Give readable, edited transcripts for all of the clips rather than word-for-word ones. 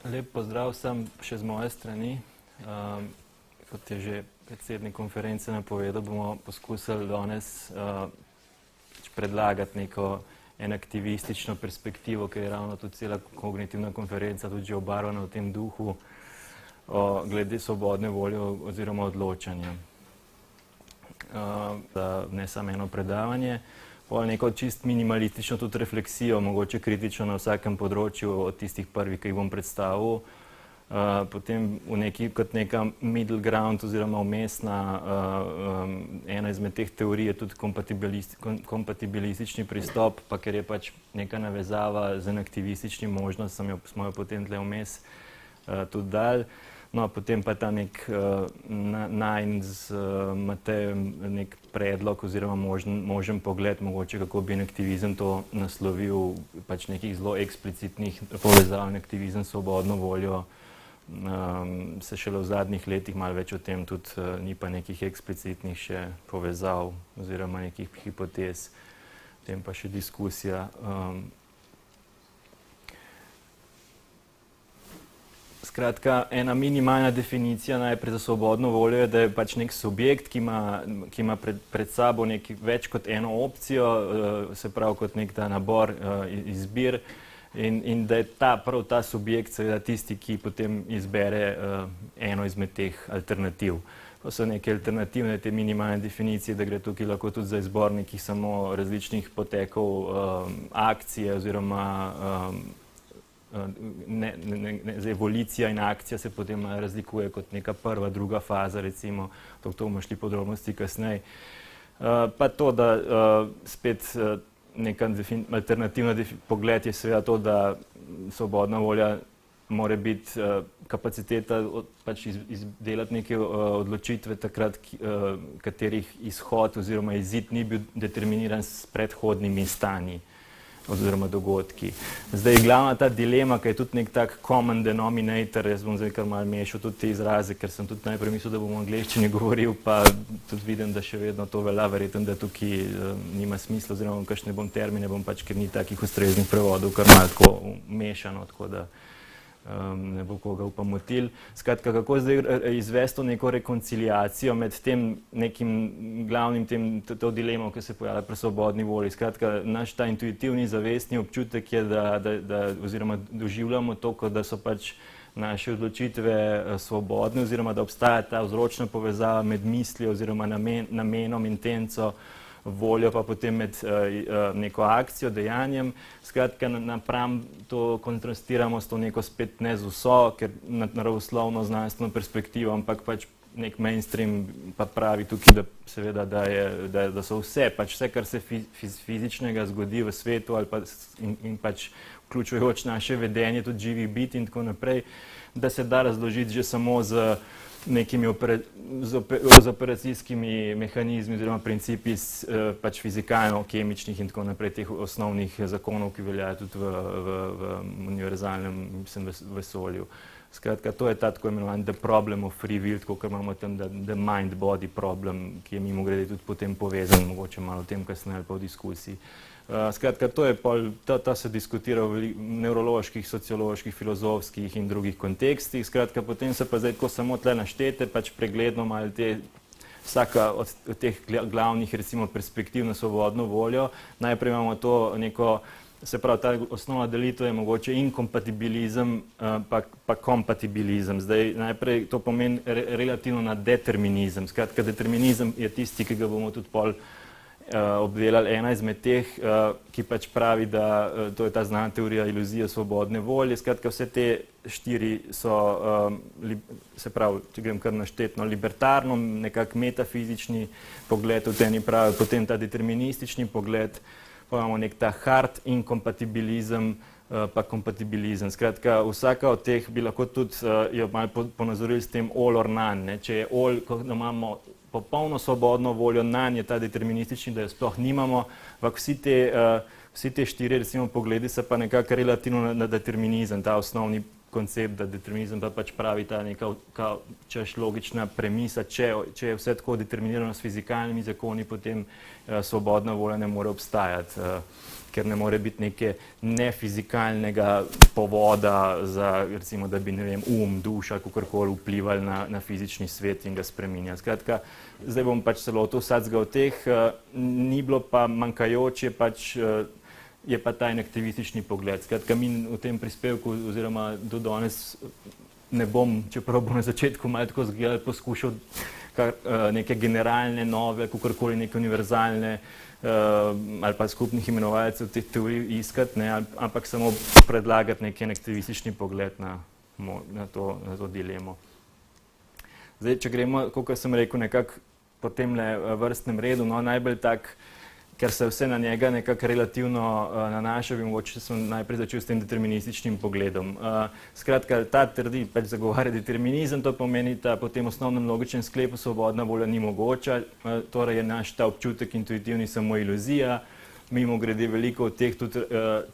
Lep pozdrav vsem še z moje strani. Kot je že predsednik konference napovedal, bomo poskusili danes predlagati en aktivistično perspektivo, ker je ravno tudi cela kognitivna konferenca tudi že obarvana v tem duhu glede svobodne volje oziroma odločanja. Ne samo eno predavanje, pa neko čist minimalistično tudi refleksijo, mogoče kritično na vsakem področju od tistih prvih, ki jih bom predstavil. Potem kot neka middle ground oziroma umestna, ena izmed teh teorij je tudi kompatibilistični pristop, pa ker je pač neka navezava z aktivističnim možnostom, smo jo potem tle vmes tudi dali. No, potem pa ta nek najn z Matejem nek predlog oziroma možen pogled, mogoče kako bi aktivizem to naslovil, pač nekih zelo eksplicitnih povezav in aktivizem s svobodno voljo. Se šele v zadnjih letih malo več o tem tudi ni pa nekih eksplicitnih še povezav oziroma nekih hipotez, potem pa še diskusija. Skratka, ena minimalna definicija najprej za svobodno voljo je, da je pač nek subjekt, ki ima pred sabo več kot eno opcijo, se pravi kot nek ta nabor izbir in da je prav ta subjekt seveda tisti, ki potem izbere eno izmed teh alternativ. To so neke alternativne te minimalne definicije, da gre tukaj lahko tudi za izbor nekih samo različnih potekov akcije oziroma evolucija in akcija se potem razlikuje kot neka prva, druga faza, recimo, to bomo šli podrobnosti kasneje. Pa to, da spet neka alternativna pogled je seveda to, da svobodna volja mora biti kapaciteta pač izdelati neke odločitve takrat, katerih izhod oziroma izid ni bil determiniran s predhodnimi stanji oziroma dogodki. Zdaj, glavna ta dilema, ki je tudi nek tak common denominator, jaz bom zdaj kar malo mešal tudi te izraze, ker sem tudi najprej mislil, da bom v angleščini govoril, pa tudi vidim, da še vedno to velja, verjetno, da tukaj nima smisla, oziroma kakšne bom termine, ker ni takih ustreznih prevodov, kar malo tako mešano, tako da ne bo koga upamotil. Skratka, kako zdaj izvesti neko rekonciliacijo med tem nekim glavnim to dilemo, ki se pojavlja pri svobodni volji. Skratka, naš ta intuitivni zavestni občutek je, oziroma doživljamo to, kot da so pač naše odločitve svobodne, oziroma da obstaja ta vzročna povezava med mislijo oziroma namenom, intenco, voljo pa potem med neko akcijo, dejanjem. Skratka, napram to kontrastiramo s to neko spet ne z vso, ker naravoslovno znanstveno perspektivo, ampak pač nek mainstream pa pravi tukaj, da seveda, da so vse, kar se fizičnega zgodi v svetu in pač vključujoč naše vedenje, tudi živih biti in tako naprej, da se da razložiti že samo z nekimi operacijskimi mehanizmi oziroma principi pač fizikalno-kemičnih in tako naprej teh osnovnih zakonov, ki veljajo tudi v univerzalnem vesolju. Skratka, to je ta tako imenovan the problem of free will, tako kot imamo tam the mind-body problem, ki je mimogrede tudi potem povezan, mogoče malo o tem kasneje ali pa v diskusiji. Skratka, ta se diskutira v nevroloških, socioloških, filozofskih in drugih kontekstih. Skratka, potem se pa zdaj tako samo tle naštete, pač pregledno malo vsaka od teh glavnih, recimo, perspektiv na svobodno voljo. Najprej imamo to neko, se pravi, ta osnovna delitev je mogoče inkompatibilizem pa kompatibilizem. Zdaj, najprej to pomeni relativno na determinizem. Skratka, determinizem je tisti, ki ga bomo tudi pol obdelali, ena izmed teh, ki pač pravi, da to je ta znana teorija iluzije svobodne volje. Skratka, vse te štiri so, se pravi, če grem kar naštetno, libertarno, nekako metafizični pogled, v teni pravi, potem ta deterministični pogled, pa imamo nek ta hard inkompatibilizem, pa kompatibilizem. Skratka, vsaka od teh bi lahko tudi jo malo ponazorili s tem all or none. Če je all, ko imamo popolno svobodno voljo, none je ta deterministični, da jo sploh nimamo, ampak vsi te štiri, recimo, pogledi se pa nekako relativno na determinizem, ta osnovni koncept, da determinizem pa pač pravi ta neka češ logična premisa, če je vse tako determinirano s fizikalnimi zakoni, potem svobodna volja ne more obstajati, ker ne more biti neke nefizikalnega povoda za, recimo, da bi, ne vem, duša, kakorkoli vplivali na fizični svet in ga spreminjali. Skratka, zdaj bom pač celo to vsakega od teh, ni bilo pa manjkajoče, je pa ta aktivistični pogled. Skratka, mi v tem prispevku oziroma do danes ne bom, čeprav bom na začetku malo tako zgledal, poskušal neke generalne, nove, kakorkoli neke univerzalne ali pa skupnih imenovalcev teh teorij iskati, ampak samo predlagati neki aktivistični pogled na to dilemo. Zdaj, če gremo, kot sem rekel, nekako po tem vrstnem redu, najbolj tak, ker se vse na njega nekako relativno nanaša, bi mogoče sem najprej začel s tem determinističnim pogledom. Skratka, ta trdi, pač zagovarja determinizem, to pomeni, da po tem osnovnem logičnem sklepu svobodna volja ni mogoča, torej je naš ta občutek intuitivni samo iluzija, mimogrede veliko od teh tudi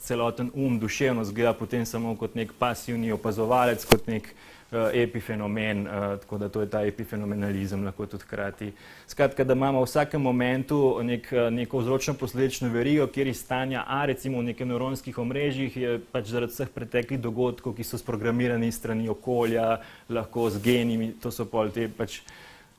celoten duševno zgleda potem samo kot nek pasivni opazovalec, kot nek epifenomen, tako da to je ta epifenomenalizem lahko tudi hkrati. Skratka, da imamo v vsakem momentu neko vzročno-posledično verigo, kjer iz stanja A, recimo v nekih nevronskih omrežjih, je pač zaradi vseh preteklih dogodkov, ki so sprogramirani iz strani okolja, lahko z genimi, to so pol te pač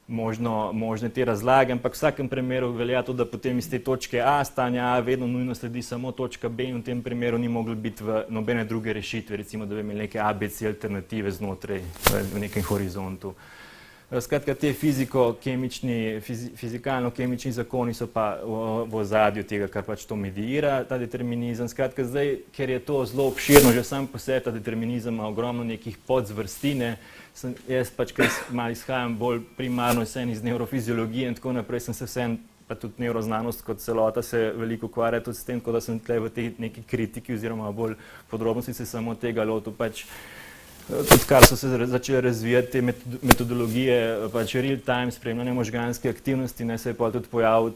možne te razlage, ampak v vsakem primeru velja to, da potem iz te točke A, stanja A, vedno nujno sledi samo točka B in v tem primeru ni moglo biti v nobene druge rešitve, recimo, da bi imeli neke ABC alternative znotraj v nekem horizontu. Skratka, te fizikalno-kemični zakoni so pa v ozadju tega, kar pač to medira, ta determinizem. Skratka, zdaj, ker je to zelo obširno, že sam po sebi ta determinizem ima ogromno nekih podzvrstine, jaz pač, ker malo izhajam bolj primarno iz nevrofiziologije in tako naprej, sem se vsem, pa tudi nevroznanost kot celota se veliko ukvarja tudi s tem, tako da sem tle v tej neki kritiki oziroma bolj podrobnosti se samo tega lotil pač. Tudi kar so se začele razvijati te metodologije, pač real-time spremljanje možganske aktivnosti, se je pa tudi pojavil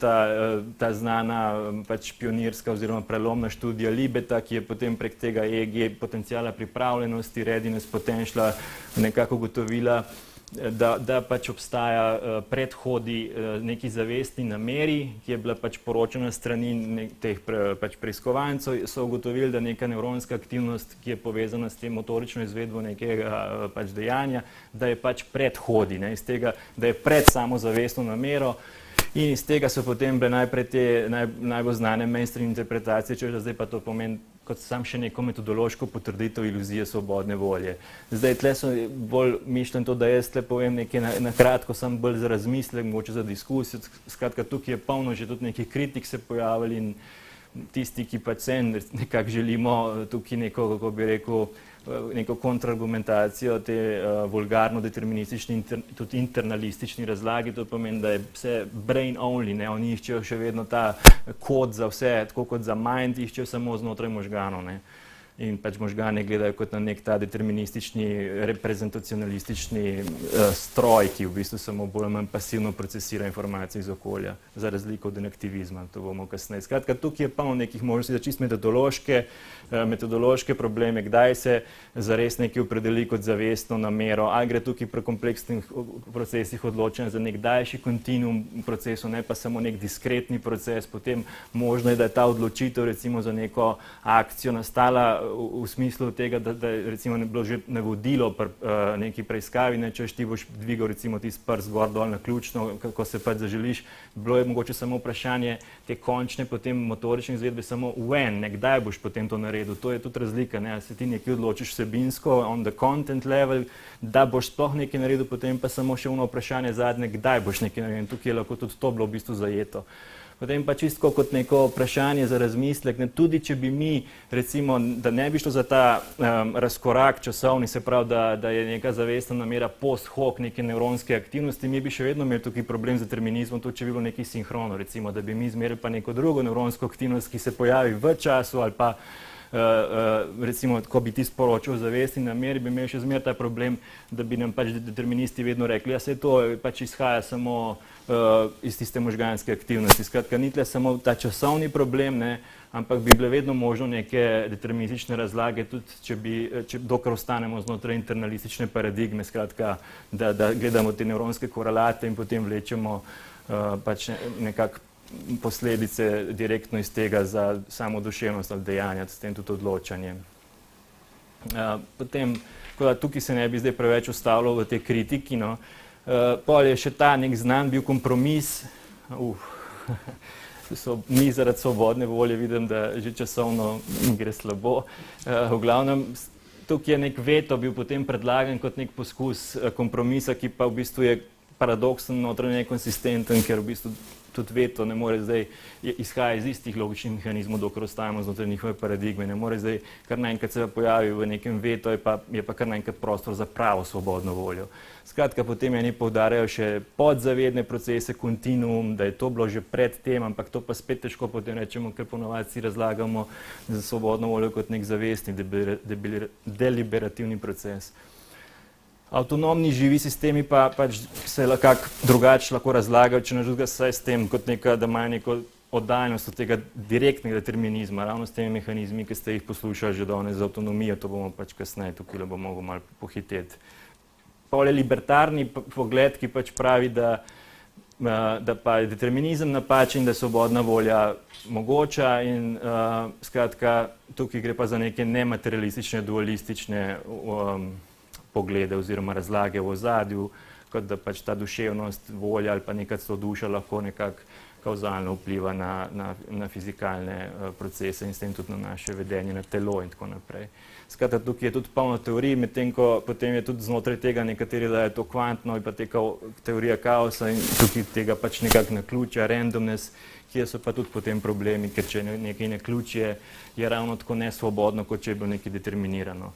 ta znana pač pionirska oziroma prelomna študija Libeta, ki je potem prek tega EEG potencijala pripravljenosti, readiness potential nekako ugotovila, da pač obstaja predhodi neki zavestni nameri, ki je bila pač poročena strani teh pač preiskovancev, so ugotovili, da neka nevronska aktivnost, ki je povezana s tem motorično izvedbo nekega pač dejanja, da je pač predhodi, iz tega, da je pred samozavestno namero. In iz tega so potem bile najprej te najbolj znane mainstream interpretacije, če zdaj pa to pomeni kot sam še neko metodološko potrditev iluzije svobodne volje. Zdaj, tle so bolj mišljen to, da jaz tle povem nekaj na kratko, sam bolj za razmislek, mogoče za diskusijo. Skratka, tukaj je polno že tudi nekih kritik se pojavili in tisti, ki pač se nekako želimo tukaj neko, kako bi rekel, neko kontrargumentacijo te vulgarno-deterministični in tudi internalistični razlagi, to pomeni, da je vse brain only, oni iščejo še vedno ta kod za vse, tako kot za mind, iščejo samo znotraj možganov. In pač možgane gledajo kot na nek ta deterministični, reprezentacionalistični stroj, ki v bistvu samo bolj ali manj pasivno procesira informacije iz okolja, za razliko od inaktivizma, to bomo kasneje. Skratka, tukaj je polno nekih možnosti za čist metodološke probleme, kdaj se zares nekaj opredeli kot zavestno namero, ali gre tukaj pri kompleksnih procesih odločanja za nek daljši kontinuum procesu, ne pa samo nek diskretni proces, potem možno je, da je ta odločitev recimo za neko akcijo nastala v smislu tega, da recimo ne bilo že navodilo pri neki preiskavi, češ ti boš dvigal recimo tisti prst gor dol na ključno, kako se pač zaželiš, bilo je mogoče samo vprašanje te končne potem motorične izvedbe samo when, kdaj boš potem to naredil, to je tudi razlika, ali se ti nekaj odločiš vsebinsko, on the content level, da boš sploh nekaj naredil, potem pa samo še ono vprašanje zadnje, kdaj boš nekaj naredil, tukaj je lahko tudi to bilo v bistvu zajeto. Potem pa čisto kot neko vprašanje za razmislek, tudi če bi mi, recimo, da ne bi šlo za ta razkorak časovni, se pravi, da je neka zavestna namera post hoc neke nevronske aktivnosti, mi bi še vedno imeli tukaj problem z determinizmom, tudi če bi bilo nekaj sinhrono, recimo, da bi mi izmerili pa neko drugo nevronsko aktivnost, ki se pojavi v času ali pa recimo, ko bi ti sporočil zavest in nameri, bi imel še zmeraj ta problem, da bi nam pač deterministi vedno rekli, ja, se to pač izhaja samo iz tiste možganske aktivnosti. Skratka, ni tle samo ta časovni problem, ne, ampak bi bile vedno možno neke deterministične razlage, tudi dokler ostanemo znotraj internalistične paradigme, skratka, da gledamo te nevronske korelate in potem vlečemo pač nekako posledice direktno iz tega za samo duševnost ali dejanja, s tem tudi odločanje. Potem, tukaj se ne bi zdaj preveč ustavljal v tej kritiki, no. Pol je še ta nek znan bil kompromis, mi zaradi svobodne volje vidim, da že časovno gre slabo. V glavnem, tukaj je nek veto bil potem predlagan kot nek poskus kompromisa, ki pa v bistvu je paradoksen, notranje nekonsistenten, ker v bistvu tudi veto ne more zdaj izhaja iz istih logičnih mehanizmov, dokler ostajamo znotraj njihove paradigme. Ne more zdaj kar naenkrat se pojavi v nekem veto, je pa kar naenkrat prostor za pravo svobodno voljo. Skratka, potem eni poudarjajo še podzavedne procese, kontinuum, da je to bilo že pred tem, ampak to pa spet težko potem rečemo, ker ponovadi si razlagamo za svobodno voljo kot nek zavestni, deliberativni proces. Avtonomni živi sistemi pa pač se drugače lahko razlagajo, če ne drugega saj s tem, kot da imajo neko oddaljenost od tega direktnega determinizma, ravno s temi mehanizmi, ki ste jih poslušali že danes za avtonomijo, to bomo pač kasneje, tukaj bomo mogli malo pohiteti. Pol je libertarni pogled, ki pač pravi, da pa je determinizem napačen, da je svobodna volja mogoča in skratka, tukaj gre pa za neke nematerialistične, dualistične poglede oziroma razlage v ozadju, kot da pač ta duševnost, volja ali pa neka duša lahko nekako kauzalno vpliva na fizikalne procese in s tem tudi na naše vedenje, na telo in tako naprej. Skratka, tukaj je tudi polno teorij, medtem ko potem je tudi znotraj tega nekateri dajo to kvantno in pa teorija kaosa in tukaj tega pač nekako naključja, randomness, kjer so pa tudi potem problemi, ker če nekaj naključje je ravno tako nesvobodno, kot če je bilo nekaj determinirano.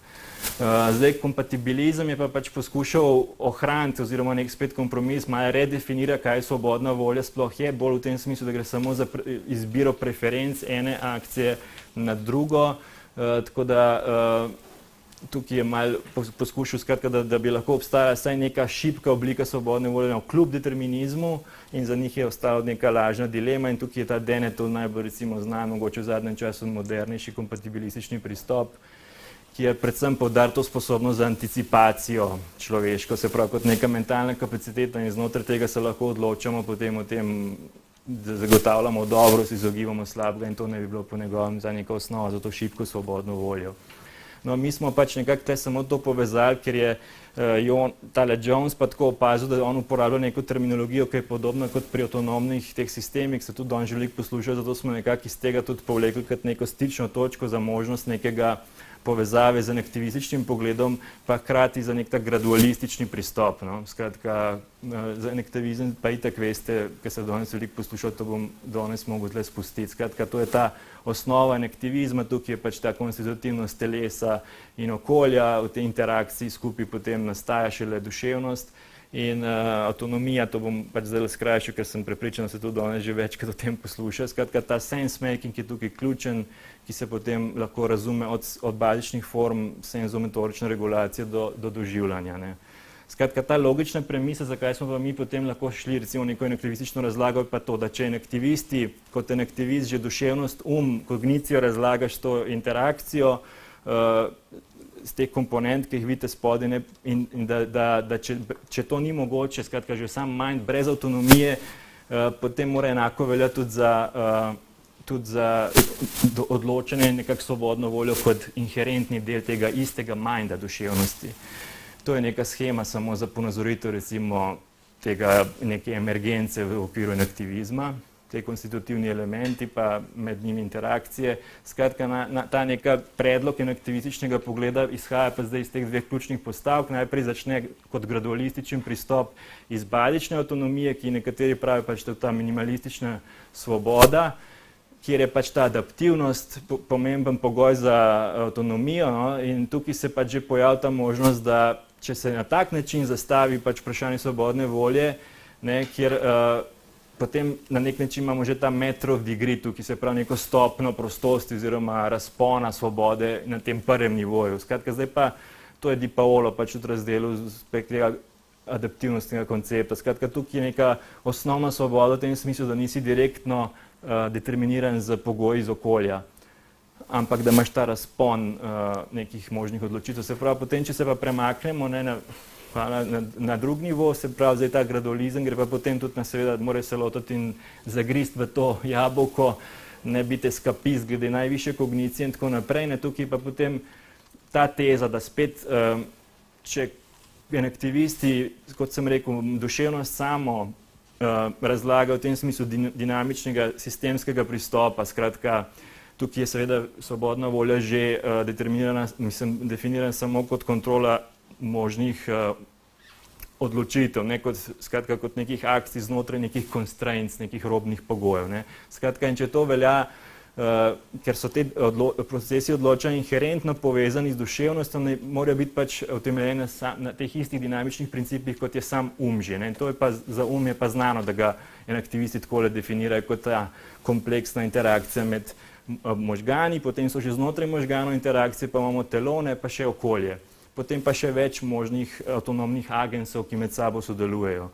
Zdaj, kompatibilizem je pa pač poskušal ohraniti oziroma nek spet kompromis, malo redefinira, kaj svobodna volja sploh je, bolj v tem smislu, da gre samo za izbiro preferenc ene akcije nad drugo, tako da tukaj je malo poskušal skratka, da bi lahko obstajala vsaj neka šibka oblika svobodne volje kljub determinizmu in za njih je ostala neka lažna dilema in tukaj je ta Denetov najbolj recimo znan, mogoče v zadnjem času modernejši kompatibilistični pristop, ki je predvsem poudaril to sposobnost za anticipacijo človeško, se pravi kot neka mentalna kapaciteta in znotraj tega se lahko odločamo potem o tem, da zagotavljamo dobro, se izogibamo slabega in to ne bi bilo po njegovem za neka osnova za to šibko svobodno voljo. No, mi smo pač nekako samo to povezali, ker je tale Jones pa tako opazil, da on uporablja neko terminologijo, ki je podobna kot pri avtonomnih teh sistemih, se tudi on že veliko posluša, zato smo nekako iz tega tudi povlekli kot neko stično točko za možnost nekega povezave z aktivističnim pogledom, pa hkrati za nek tak gradualistični pristop. No? Skratka, za aktivizem pa itak veste, ker se danes veliko poslušal, to bom danes mogel tle spustiti. Skratka, to je ta osnova aktivizma, tukaj je pač ta konstitutivnost telesa in okolja, v tej interakciji skupaj potem nastaja šele duševnost in avtonomija, to bom pač zdaj skrajšal, ker sem prepričan, da se tudi danes že večkrat o tem posluša. Skratka, ta sense-making je tukaj ključen, ki se potem lahko razume od bazičnih form senzomotorične regulacije do doživljanja. Ne. Skratka, ta logična premisa, zakaj smo pa mi potem lahko šli recimo neko aktivistično razlago, je pa to, da če aktivisti, kot aktivist že duševnost, kognicijo razlagaš to interakcijo, z teh komponent, ki jih vidite spodaj in da če to ni mogoče, skratka že sam mind brez avtonomije, potem mora enako veljati tudi za odločanje in nekako svobodno voljo kot inherentni del tega istega minda duševnosti. To je neka schema samo za ponazoritev recimo tega neke emergence v okviru aktivizma, te konstitutivni elementi pa med njimi interakcije. Skratka, ta neka predlog aktivističnega pogleda izhaja pa zdaj iz teh dveh ključnih postavk. Najprej začne kot gradualističen pristop iz bazične avtonomije, ki nekateri pravijo pač ta minimalistična svoboda, kjer je pač ta adaptivnost pomemben pogoj za avtonomijo, no? In tukaj se pač že pojavlja ta možnost, da če se na tak način zastavi pač vprašanje svobodne volje, ne, kjer potem na nek način imamo že ta metrov degree, ki se pravi neko stopno prostosti oziroma razpona svobode na tem prvem nivoju. Skratka, zdaj pa to je Di Paolo pač tudi razdelil z tega adaptivnostnega koncepta. Skratka, tukaj je neka osnovna svoboda v tem smislu, da nisi direktno determiniran z pogoji iz okolja, ampak da imaš ta razpon nekih možnih odločitev. Se pravi, potem, če se pa premaknemo na drug nivo, se pravi, zdaj ta gradualizem gre pa potem tudi na seveda, mora se lotiti in zagrist v to jabolko, ne biti eskapist glede najvišje kognicije in tako naprej. Tukaj pa potem ta teza, da spet, če aktivisti, kot sem rekel, duševnost samo razlaga v tem smislu dinamičnega sistemskega pristopa, skratka, tukaj je seveda svobodna volja že determinirana, definirana samo kot kontrola možnih odločitev, skratka kot nekih akcij znotraj nekih constraints, nekih robnih pogojev. Skratka, in če to velja, ker so te procesi odločanja inherentno povezani z duševnostjo, morajo biti pač utemeljene na teh istih dinamičnih principih, kot je sam že. In to je pa za je pa znano, da ga aktivisti takole definirajo kot ta kompleksna interakcija med možgani, potem so že znotraj možganov interakcije, pa imamo telone, pa še okolje. Potem pa še več možnih avtonomnih agensov, ki med sabo sodelujejo.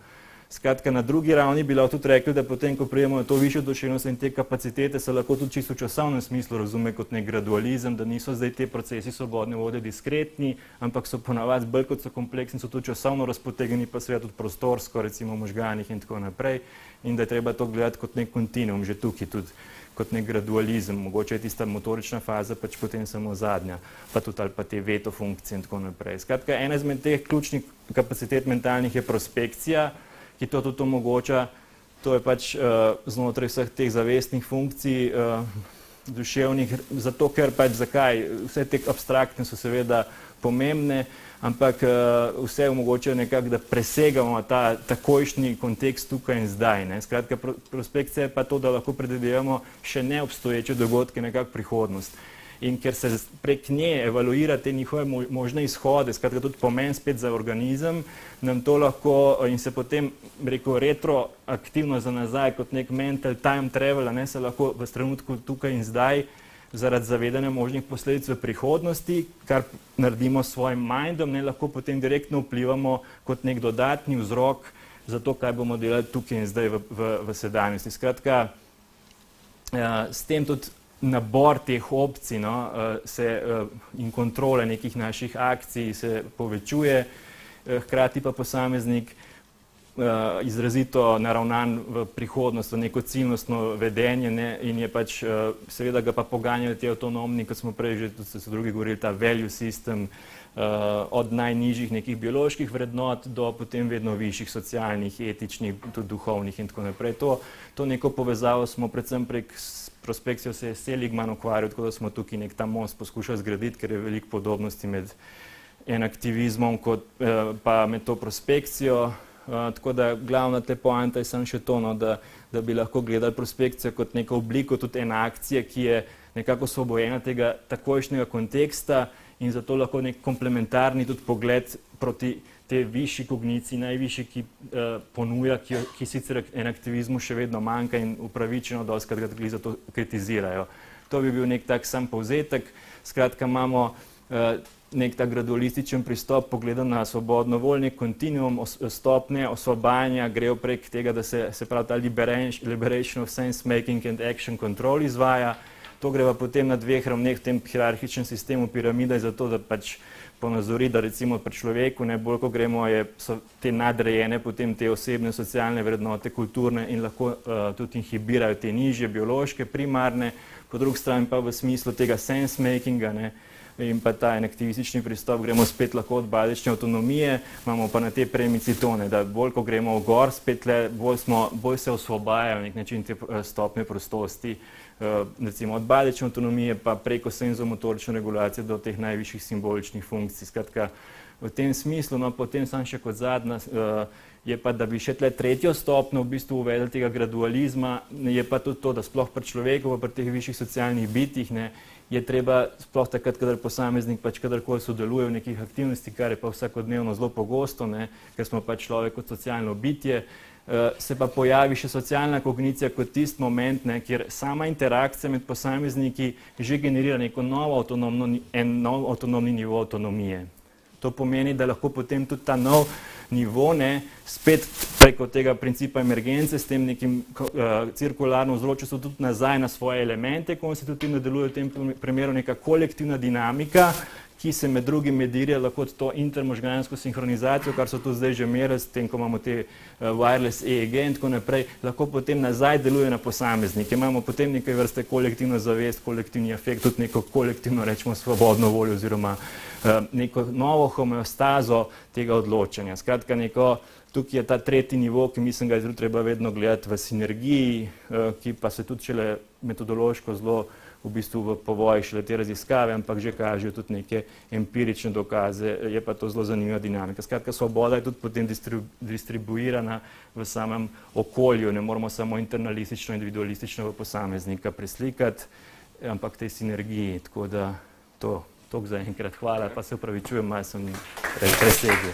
Skratka, na drugi ravni bi lahko tudi rekli, da potem, ko prijemo to višjo duševnost in te kapacitete, se lahko tudi čisto v časovnem smislu razume kot nek gradualizem, da niso zdaj te procesi svobodne volje diskretni, ampak so ponavadi bolj kot so kompleksni, so tudi časovno razpotegnjeni, pa seveda tudi prostorsko, recimo v možganih in tako naprej, in da je treba to gledati kot nek kontinuum, že tukaj tudi kot nek gradualizem, mogoče je tista motorična faza, pač potem samo zadnja, pa tudi ali pa te veto funkcije in tako naprej. Skratka, ena izmed teh ključnih kapacitet mentalnih je prospekcija, ki to tudi omogoča, to je pač znotraj vseh teh zavestnih funkcij duševnih, zato ker pač zakaj, vse te abstraktne so seveda pomembne, ampak vse omogočajo nekako, da presegamo ta takojšnji kontekst tukaj in zdaj. Skratka, prospekcija je pa to, da lahko predvidevamo še neobstoječe dogodke, nekako prihodnost. In ker se prek nje evaluira te njihove možne izhode, skratka tudi pomen spet za organizem, nam to lahko in se potem, rekel, retroaktivno za nazaj kot nek mental time travel, se lahko v trenutku tukaj in zdaj zaradi zavedanja možnih posledic v prihodnosti, kar naredimo s svojim mindom, lahko potem direktno vplivamo kot nek dodatni vzrok za to, kaj bomo delali tukaj in zdaj v sedanjosti. Skratka, s tem tudi nabor teh opcij in kontrole nekih naših akcij se povečuje, hkrati pa posameznik izrazito naravnan v prihodnost, v neko ciljnostno vedenje in je pač, seveda ga pa poganjajo ti avtonomni, kot smo prej že tudi so drugi govorili, ta value system, od najnižjih nekih bioloških vrednot do potem vedno višjih socialnih, etičnih, tudi duhovnih in tako naprej. To neko povezavo smo predvsem prek prospekcijo se je Seligman ukvarjal, tako da smo tukaj nek ta most poskušali zgraditi, ker je veliko podobnosti med enaktivizmom pa med to prospekcijo. Tako da glavna te poanta je samo še to, da bi lahko gledali prospekcijo kot neko obliko tudi ene akcije, ki je nekako osvobojena tega takojšnjega konteksta in zato lahko nek komplementarni tudi pogled proti te višji kogniciji, najvišji, ki ponuja, ki sicer enaktivizmu še vedno manjka in upravičeno dostikrat ga tudi zato kritizirajo. To bi bil nek tak sam povzetek. Skratka, imamo nek tak gradualističen pristop, pogledan na svobodno voljo, nek kontinuum stopnje osvobajanja grejo prek tega, da se pravi ta liberation of sense making and action control izvaja. To gre pa potem na dveh ravneh v tem hierarhičnem sistemu piramide, zato da pač ponazori, da recimo pri človeku, bolj ko gremo, so te nadrejene potem te osebne, socialne vrednote, kulturne in lahko tudi inhibirajo te nižje, biološke, primarne, po drugi strani pa v smislu tega sense makinga, in pa ta enaktivistični pristop, gremo spet lahko od bazične avtonomije, imamo pa na te premici tone, da bolj ko gremo v gor, spet bolj se osvobajajo nek način te stopne prostosti, recimo od bazične avtonomije pa preko senzomotorične regulacije do teh najvišjih simboličnih funkcij. Skratka, v tem smislu, potem sam še kot zadnja, je pa, da bi še tle tretjo stopnjo v bistvu uvedli tega gradualizma, je pa tudi to, da sploh pri človeku, pri teh višjih socialnih bitjih, je treba sploh takrat, kadar posameznik pač kadarkoli sodeluje v nekih aktivnosti, kar je pa vsakodnevno zelo pogosto, ker smo pač človek kot socialno bitje, se pa pojavi še socialna kognicija kot tisti moment, ne, kjer sama interakcija med posamezniki že generira neko nov avtonomni nivo avtonomije. To pomeni, da lahko potem tudi ta nov nivo, ne, spet preko tega principa emergence, s tem nekim cirkularno vzročstvo tudi nazaj na svoje elemente, konstitutivno deluje v tem primeru neka kolektivna dinamika, ki se med drugim medira lahko to intermožgansko sinhronizacijo, kar so tu zdaj že merili, s tem, ko imamo te wireless EEG in tako naprej, lahko potem nazaj deluje na posameznike. Imamo potem nekaj vrste kolektivno zavest, kolektivni afekt, tudi neko kolektivno, rečemo, svobodno voljo oziroma neko novo homeostazo tega odločanja. Skratka, tukaj je ta tretji nivo, ki mislim, ga je zelo treba vedno gledati v sinergiji, ki pa se tudi šele metodološko zelo v bistvu v povoji šele te raziskave, ampak že kažejo tudi neke empirične dokaze, je pa to zelo zanimiva dinamika. Skratka, svoboda je tudi potem distribuirana v samem okolju, ne moramo samo internalistično, individualistično v posameznika preslikati, ampak tej sinergiji, tako da toliko za enkrat. Hvala, pa se opravičujem, malo sem presegel.